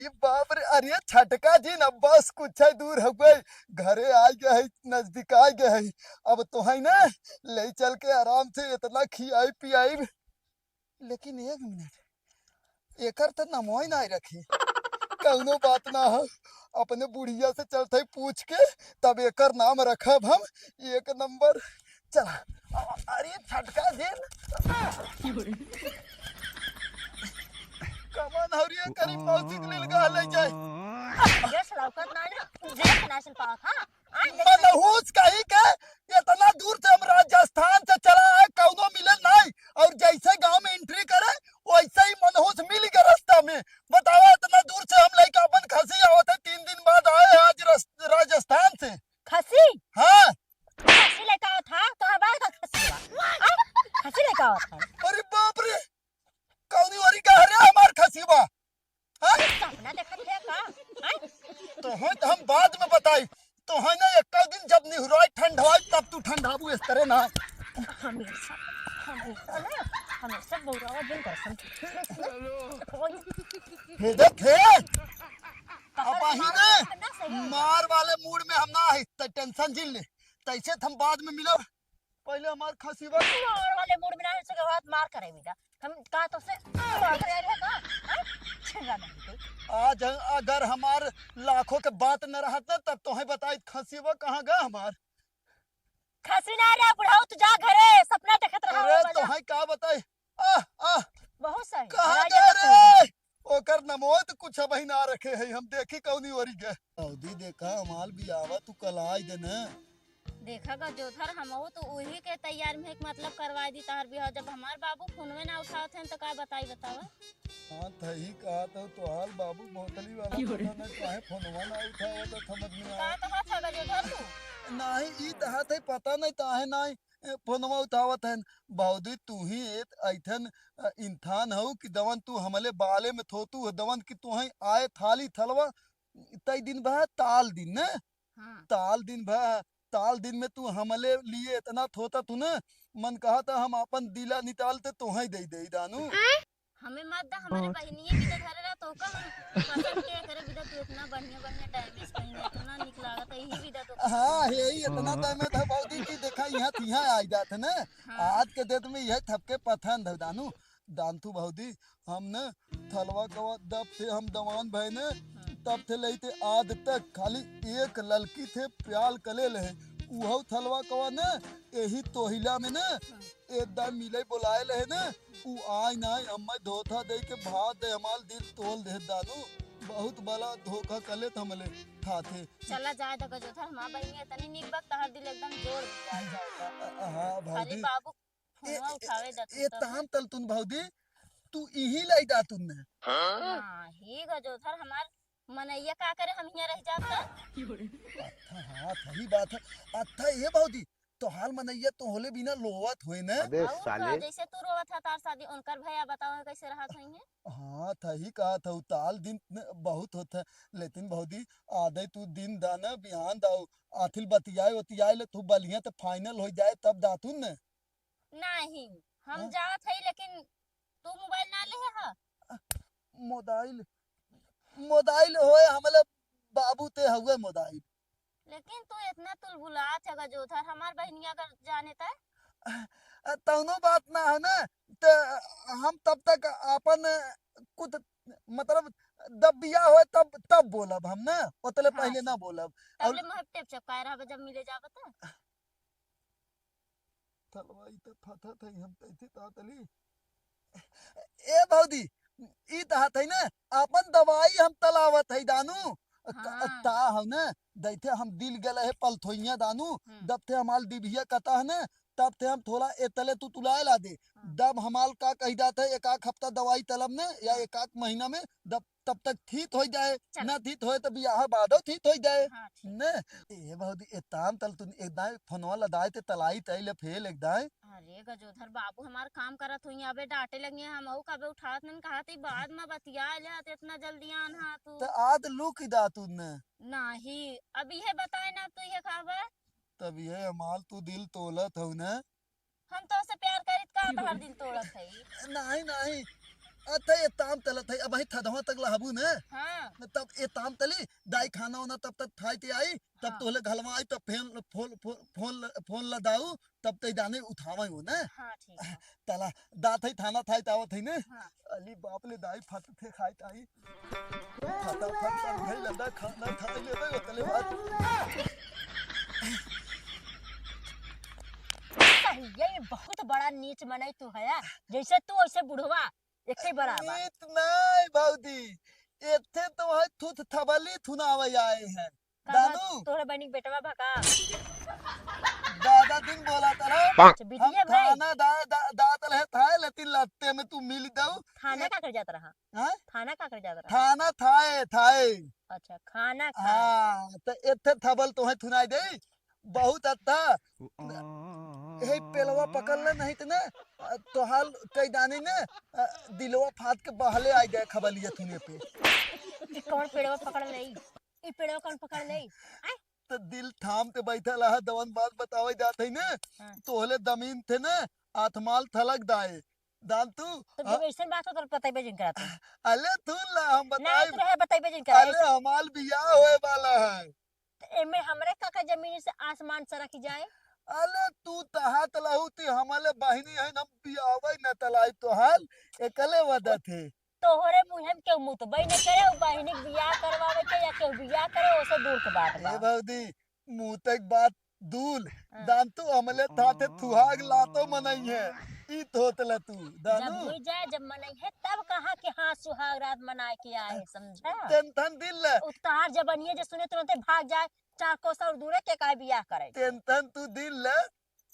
ये बाप रे, अरे छटका जी न बस कुछ ही दूर हो गए, घरे आ गए है, नजदीक आ गए है। अब तो है ना, ले चल के आराम से इतना खियाई पियाई। लेकिन एक मिनट, एकर तो नमोई नहीं रखी। कौनो बात ना हो, अपने बुढ़िया से चलते पूछ के तब एकर नाम रखब हम। एक नंबर। चला। अरे छटका जी कमन हरिया करी मौसी के लिए गा ले जाए। जस लौकत ना ना जेठ नासन पाक हां मनहूस कहीं के इतना दूर से हम राजस्थान से चला है, कौनो मिले नहीं। और जैसे गांव में एंट्री करे वैसे ही मनहूस मिल गया रास्ता में। बताओ, इतना दूर से हम लेके अपन खसी आवत है, 3 दिन बाद आए हैं आज राजस्थान से। खसी हाँ। खसी लेके आओ था तो हमारे का खसी हुआ खसी लेके आओ था अरे बाप रे, कौनी वारी कह रहे हमार खसीबा। हाँ? सपना देखत है का तो है तो हम बाद में बताई। तो है ना, एक दिन जब निहुराई ठंडवाई तब तू ठंडाबू इस तरह ना। हमेशा हमेशा ना हमेशा बौरावा दिन कर सम भेजे थे। अब ही ना ने मार वाले मूड में हम ना है, टेंशन झेल ले। तैसे हम बाद में मिलब, पहले हमार खसीबा। मार वाले मूड में ना से के बाद मार करे बेटा हम का तो से मार करे है का छिंगा नहीं आज अगर हमार लाखों के बात न रहत ना, तब तो है बताई खसीबा कहाँ गा हमार। खसी ना रे बुढ़ाऊ तू जा घरे सपना देखत रहा अरे तो है का बताई। आ बहुत सही कहाँ गए रे। ओकर नमोत कुछ अब ही ना रखे है, हम देखी कौनी वरी गए। अवधि देखा हमाल भी आवा, तू कल आई दे न। देखा जोधर हमहू तो वही के तैयार में एक मतलब करवा दी तार बिहाव। जब हमार बाबू फोनवे ना उठावत हैं तो का बताई बतावा। हाँ थही कहा तो हाल बाबू मोटली वाला पता नहीं काहे फोनवा ना उठावा, तो समझ में का आया कहा था जोधर तू नहीं। ई तहा थे पता नहीं काहे नहीं फोनवा उठावत है। बाउदी तू ही एक ऐठन इंसान हो कि दवन तू हमले बाले में थोतू दवन कि तू ही आए थाली थलवा। तई दिन बह ताल दिन न, हाँ ताल दिन भा ताल दिन में तू हमले लिए इतना थोता तू न। मन कहा था हम अपन दिला निकालते तो ही दे दानू। हमें मत दा हमारे बहनिए बिदा धरे रहा तो का हम पसंद के करे बिदा तू इतना बढ़िया बढ़िया डैमेज पहने इतना निकला था यही बिदा तो हाँ यही इतना टाइम था बाउदी की देखा यहाँ तिहा आ जाते न। हाँ आज के डेट में यह थपके पथन धर दानू। दानतू बाउदी हम न थलवा कवा दब थे हम दवान भय न, तब थे लेते आज तक खाली एक लड़की थे प्याल कले ले। उहो थलवा कवा न यही तोहिला में न एकदम मिले बुलाए ले न। उ आय नाय हमें धोखा दे के भात दे हमाल दिल तोल दे दानू। बहुत बड़ा धोखा कले हमले ठाथे। चला जाए तो जोधर हमार बहनिए इतनी निकबक तहर दिल एकदम जोड़ दिया जाएगा। हाँ खाली भाउदी। बाबू फोनवा उठावे दा तू ए तब तान तल तुन भाउदी, तू यही लाई दा तुन ने। हाँ ही जोधर हमार मनैया का करे हम यहाँ रह जाता अच्छा हाँ सही बात है। अच्छा ये भाउदी, तो हाल मनैया तो होले बिना लोवत हुए न। अबे और साले जैसे तू रोवत था तार शादी उनकर भैया बताओ कैसे रहा था हाँ थही कहा था ताल दिन बहुत होता है। लेकिन भाउदी आधे तू दिन दाना बिहान दाऊ आथिल बतियाए बतियाए ले तू बलिया तो फाइनल हो जाए तब दातुन न। नहीं हम हाँ? जात है लेकिन तू मोबाइल ना ले हा मोबाइल मोबाइल होए हमले बाबू ते हुए मोबाइल। लेकिन तू इतना तुलबुलात है जोधर हमार बहनिया का जाने ता तौनो बात ना है ना। तो हम तब तक अपन कुछ मतलब दब बिया हो तब तब बोलब हम ना, उतले हाँ पहले ना बोलब। तब और ले मुहब टेप चपकाए रहा जब मिले जावत थलवाई तो फथा थे हम तैसे तातली। ए भौदी, ई तहत है ना अपन दवाई हम तलावत है दानू। हाँ ता है ना दैथे हम दिल गले है पलथोइया दानू। हम्म, दब थे हमाल डिबिया कता है ना, तब थे हम थोड़ा एतले तू तुलाए ला दे। हाँ दब हमाल का कही जाता है एक आध हफ्ता दवाई तलब ने या हाँ एक आध महीना में दब तब तक ठीक हो जाए। चल ना ठीक होए तो बियाह बादो ठीक हो जाए हाँ ठीक ने। ए बहुत एतान तल तू एकदाई फोनवा लदाए ते तलाई तैले फेल एकदाई। अरे गजोधर बाबू हमार काम करत हुई अबे डांटे लगी हम कबे उठात नहीं कहा थी बाद में बतिया ले इतना जल्दी आना तू तो आज लुक दा तू ने। नहीं अब ये बताए ना तू ये खाबे तब ये हमाल तू दिल तोलत हो ना। हम तो से प्यार करित का तोहर दिल तोड़त है नहीं नहीं अथे ये ताम तलत है अब ही थदवा तक लहबू ने हाँ तब ये ताम तली दाई खाना वाना तब तक खाई ते आई तब हाँ तोहले घलवा आई तब फेन फोन फोन फोन लदाऊ तब ते दाने उठावा हो ना हाँ ठीक है तला दात है थाना थाई तावत है ने हाँ अली बाप ले दाई फट थे खाई ताई फटाफट कर गई लदा खाना खाई ले भाई उतले बात सही है ये बहुत बड़ा नीच मनई तू है जैसे तू वैसे बुढ़वा एक ही बराबर नीत नहीं भौजी एथे तो है थुथ थबली थुनावे आए हैं दानू तोरे बहनी के बेटवा भका दादा दिन बोला तला अच्छा हम बिटिया भाई खाना दात रहे थाए लेकिन लत्ते में तू मिल दऊ खाना का कर जाता रहा हाँ खाना का कर जाता रहा थाना थाए थाए अच्छा खाना खा हाँ तो एथे थबल तो है थुनाई दे बहुत अच्छा यही पेलवा पकड़ ले नहीं तो ना तो हाल कई दाने ना दिलवा फाट के बहले आ गए खबलिया थुने पे ई कौन पेड़वा पकड़ लई ई पेड़वा कौन पकड़ लई आय तो दिल थाम के बैठा रहा दवन बात बतावे जात है ना हाँ। तोहले दमीन थे ना आत्माल थलक दाए दान तू तो जब ऐसे बात हो तो बताइबे जिन कराते अले तू ला हम नहीं बताए तो रहे बताइबे जिन कराते अले हमाल बियाह होए वाला है एमे हमरे काका जमीन से आसमान सरक जाए अले तू तहात लहुती हमले बहिनी है हम बियावे न तलाई तो हाल एकले वदा थे तोहरे मुंह के मुंह तो बई न करे उ बहिनी के बियाह करवावे के या के बियाह करे ओसे दूर के बात ए बा भौदी मुंह तक बात दूल हाँ। दान तू हमले थाते थुहाग लातो मनई है ई तोतला तू जब दानू हुई जाए जब मनाई है तब कहा कि हाँ सुहाग रात मनाए के आए समझा टेंशन दिल ले उतार जबनिए जे सुने तुरंते भाग जाए 4 कोस और दूरे के काहे बियाह करे टेंशन तू दिल ले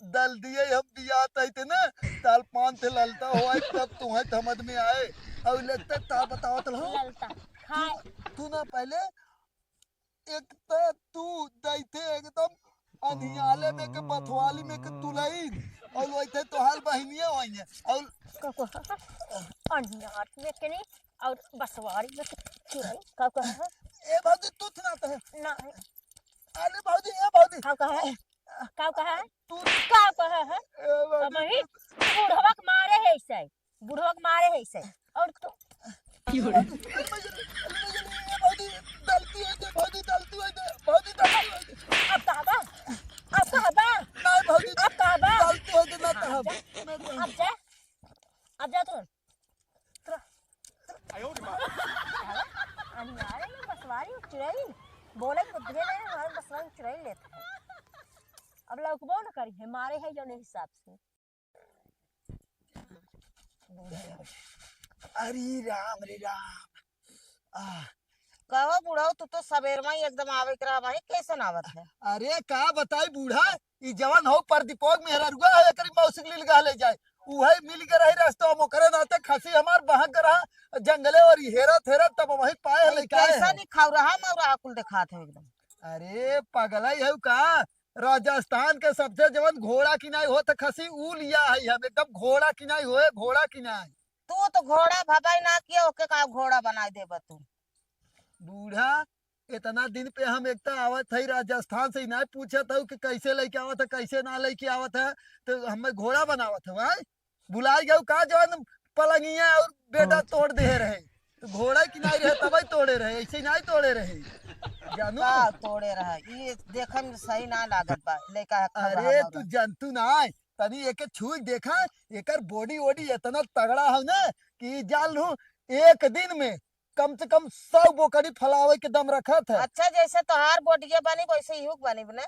दल दिए हम बियाह तैते ना ताल पान थे ललता हुआ तब तू है समझ में आए और लगता ताल बताओ तो ललता खाए तू ना पहले एक तो तू दैते एकदम अनियाले में के बथवाली में के तुलई और वैसे तो हाल बहनिया होई है और अन्नाट में के नहीं और बसवारी में चुराई का कहा ए भौजी तू ना तो है ना अरे भौजी ए भौजी का कहा तू का कहा है ए अब भौजी ही बुढ़वक मारे है ऐसे बुढ़वक मारे है ऐसे और तू भौजी दलती है तो भौजी दलती है भौजी दलती है अब कहबा नहीं भौजी अब कहबा दलती है ना तो अब जा तू अन्नारे में बसवारी चुराई बोले बुद्धि नहीं हमारे बसवारी चुराई लेते हैं अब लौकबो न करी है मारे है जो हिसाब से अरे राम कहो बुढ़ाओ तू तो सवेर में ही एकदम आवे करा भाई कैसे आवत है अरे का बताई बूढ़ा ई जवान हो पर दीपक मेहरा रुआ है करी मौसिक लील गा ले जाए उहे मिल के रही रास्ता मोकरे नाते खसी हमार बहा के रहा जंगले और हेरा थेरा तब वही पाए लेके आए कैसा हैं। नहीं खाऊ रहा मौरा कुल दिखात है एकदम अरे पगला है का राजस्थान के सबसे जवान घोड़ा किनाई हो तो खसी ऊ लिया है हम एकदम घोड़ा किनाई होए घोड़ा किनाई तू तो घोड़ा भगाई ना किया ओके का घोड़ा बना देबा तू बूढ़ा इतना दिन पे हम एक आवत है राजस्थान से नहीं पूछा था कि कैसे लेके आवत है कैसे ना लेके आवत है तो हमें घोड़ा बनावत है भाई बुलाई गए का जवान पलंगिया और बेटा तोड़ दे रहे तो घोड़ा की नहीं रहे तब तोड़े रहे ऐसे नहीं तोड़े रहे जानू का तोड़े रहा ये देखे में सही ना लागत बा लेका अरे तू जंतु ना तनी एक छू देखा एकर बॉडी वॉडी इतना तगड़ा है ना कि जान लू एक दिन में कम से कम 100 बोकड़ी फलावे के दम रखा था अच्छा जैसे तोहार बोटिया बनी वैसे ही बनी बने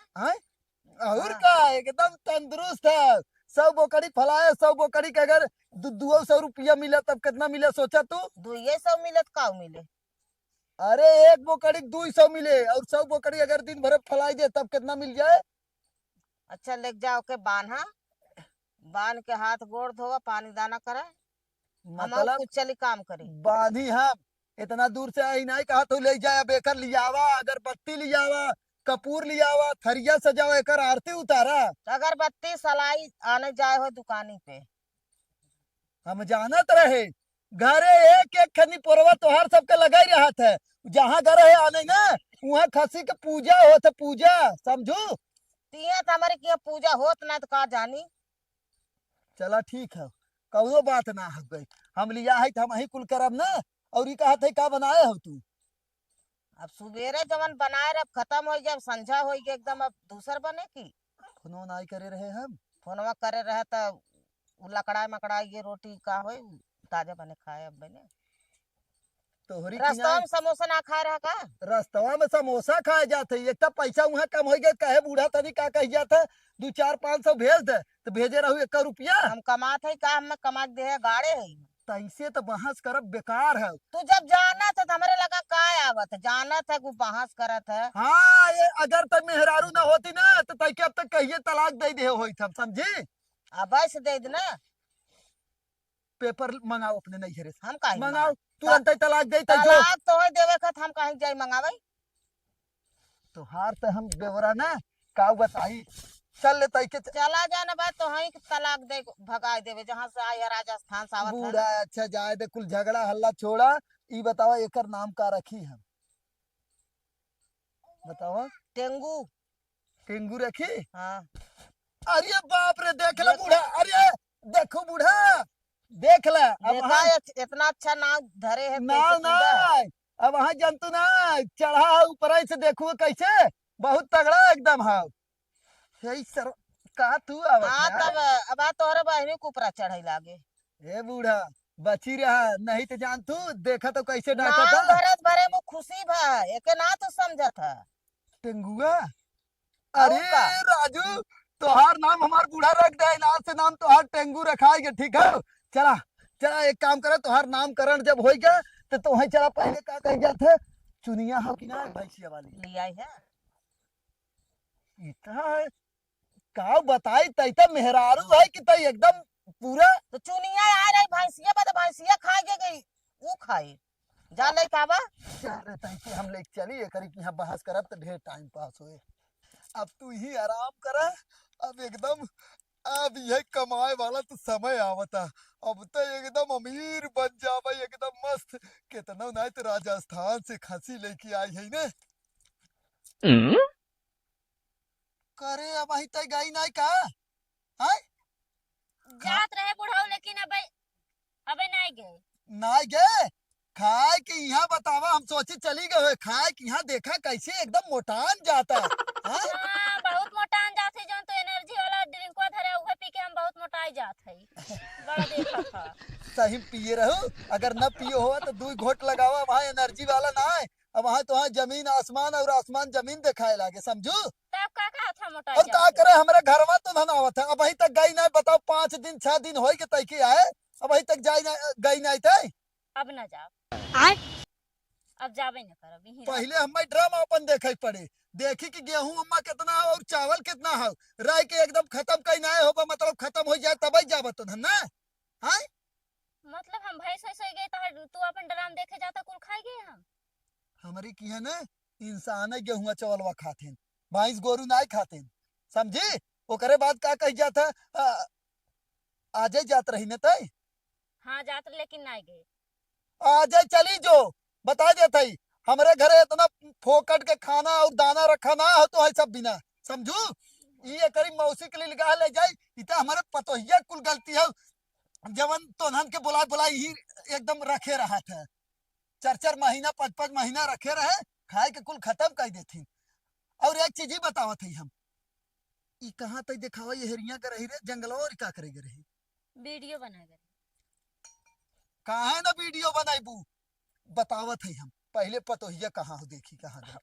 और का एकदम तंदुरुस्त है 100 बोकड़ी फलाए 100 बोकड़ी के अगर 200 रुपया मिला तब कितना मिला सोचा तू 200 मिलत का मिले अरे एक बोकड़ी 200 मिले और 100 बोकड़ी अगर दिन भर फलाई दे तब कितना मिल जाए अच्छा लेके जाओ के बांधा बांध के हाथ गोड़ धोवा पानी दाना करे हम मतलब कुछ चली काम करी बांधी हम इतना दूर से आई नहीं कहा तो ले जाए बेकर लियावा अगरबत्ती लियावा कपूर लियावा थरिया सजाओ एकर आरती उतारा अगरबत्ती सलाई आने जाए हो दुकानी पे हम जानत रहे घरे एक एक खनी पोरवा तोहार सबके लगा ही रहा था जहाँ घर है आने ना वहाँ खसी के पूजा होत पूजा समझू तिया तो हमारे की पूजा होत ना तो का जानी चला ठीक है कौनो बात ना हो गई। हम लिया है तो हम ही कुल करब ना। और ई कहत है का बनाए हो तू? अब सुबेरे जवन बनाए रहे, अब खत्म हो जब संझा हो गई एकदम, अब दूसर बने की फोनो नाई करे रहे हम। फोनवा करे रहे तो लकड़ाई मकड़ाई ये रोटी का हो ताजा बने खाए अब बने। तोहरी की रास्ता में समोसा ना खाए रहा का? रास्तवा में समोसा खाए जाते एक तो पैसा वहाँ कम हो गए, कहे बूढ़ा तनी का कही जाता 2-4-500 भेज दे तो भेजे रहू 1 रुपया। हम कमात है का, हम कमा दे है गाड़े है। तैसे तो बहस करब बेकार है। तू जब जाना था तो हमरे लगा का आवत है, जाना था कि बहस करत है। हाँ, ये अगर तक मेहरारू ना होती ना तो तैके अब तक कहिए तलाक दे दे होई हम समझी। अब ऐसे दे देना। पेपर मंगाओ अपने नैहरे से, हम काहे मंगाओ मंगाई? तुरंत ही तलाक दे जो। तलाक तो है देवे खत, हम कहीं जाई मंगावे। तो हार तो हम बेवरा ना का बताई। चल ले तैके चला जाना बात तो है कि तलाक दे भगाए देवे जहाँ से आई है राजस्थान से आवत है। बूढ़ा अच्छा जाए दे, कुल झगड़ा हल्ला छोड़ा। ई बतावा एकर नाम का रखी हम? बतावा। टेंगू। टेंगू रखी? हाँ अरे बाप रे, देख ले बूढ़ा, अरे देखो बूढ़ा, देख ले अब देखा है, इतना अच्छा नाव धरे है, ना कैसे ना कूदा है। अब वहां जंतु ना चढ़ा ऊपर से देखो कैसे बहुत तगड़ा एकदम है। यही सर का तू आवत हाँ है? तब अब आ तोहरे बहनी के ऊपर चढ़े लागे। ए बूढ़ा बची रहा नहीं तो जान तू देखा तो कैसे डाका नाव था। धरत भरे में खुशी भा एके ना तो समझत है। टेंगुआ। और अरे का राजू, तोहार नाम हमार बूढ़ा रख दे, नाम से नाम तोहार टेंगू रखाएगा, ठीक है? चला चला एक काम करे, तोहार नामकरण जब हो गया तो तुम्हें चला पहले का कह जाते चुनिया हो कि ना भैंसिया वाली लिया है। इतना का बताई तैता मेहरारू है कि तई एकदम पूरा। तो चुनिया आ रही भैंसिया बता, भैंसिया खा के गई वो खाई जा ले काबा। चल तैके हम ले चली एकरी की यहाँ बहस करब तो ढेर टाइम पास होए। अब तू ही आराम कर। अब एकदम अब यह कमाए वाला तो समय आवता। अब तो एकदम अमीर बन जावे एकदम मस्त। कितना नहीं तो राजस्थान से खसी लेके आई है ना। करे अब अही तक गई नहीं का है? जात रहे बुढ़ाऊ लेकिन अबे अबे नहीं गए। नहीं गए खाए के यहाँ बतावा, हम सोचे चली गए खाए के यहाँ देखा कैसे एकदम मोटान जाता है। हाँ? हाँ बहुत मोटान जात है, जौन तो एनर्जी वाला ड्रिंकवा धरे उहे पी के हम बहुत मोटाई जात है। बड़ा देखा था। सही पिए रहो, अगर न पियो हो तो 2 घोट लगावा, वहाँ एनर्जी वाला ना है। अब वहाँ तो वहाँ जमीन आसमान और आसमान जमीन दिखाए लागे समझू। तब का कहा था मोटाई और का जात है? करे हमारे घरवा तो धन आवत है। अब अही तक गई नहीं बताओ, 5 दिन 6 दिन हो के तैके आए। अब अही तक जाई नहीं गई नहीं थे। अब न जाओ, अब जाबे न करब यहीं रह। पहले हमें ड्रामा अपन देखे पड़े, देखी कि गेहूं अम्मा कितना है और चावल कितना है, राय के एकदम खत्म कहीं ना हो मतलब खत्म हो जाए तब ही जाबत तो धन ना है। मतलब हम भैंस वैस हो गए तो तू अपन ड्राम देखे जाता कुल खाई गए हम। हमारी की है ना इंसान है गेहुआ चावलवा खाते भैंस गोरू नहीं खाते समझी। ओकरे बाद का कही जाता आजे जात रही न तय। हाँ जात लेकिन नहीं गए। आजे चली जो बता देते हमारे घरे इतना फोकट के खाना और दाना रखा ना हो तो है सब बिना समझू। ये करी मौसी के लिए लगा ले जाई इतना हमारे पतोहिया कुल गलती है। जवन तोहन के बुला बुला ही एकदम रखे रहा था 4-4 महीना 5-5 महीना रखे रहे खाए के कुल खत्म कर देती। और एक चीज ही बतावा थी हम ई कहाँ तक दिखावा ये हेरिया कर रही रे जंगलों और का करेगे रही वीडियो बना गए। कहाँ है ना वीडियो बनाईबू बतावत है हम पहले पतोहिया कहाँ हो देखी कहाँ गए।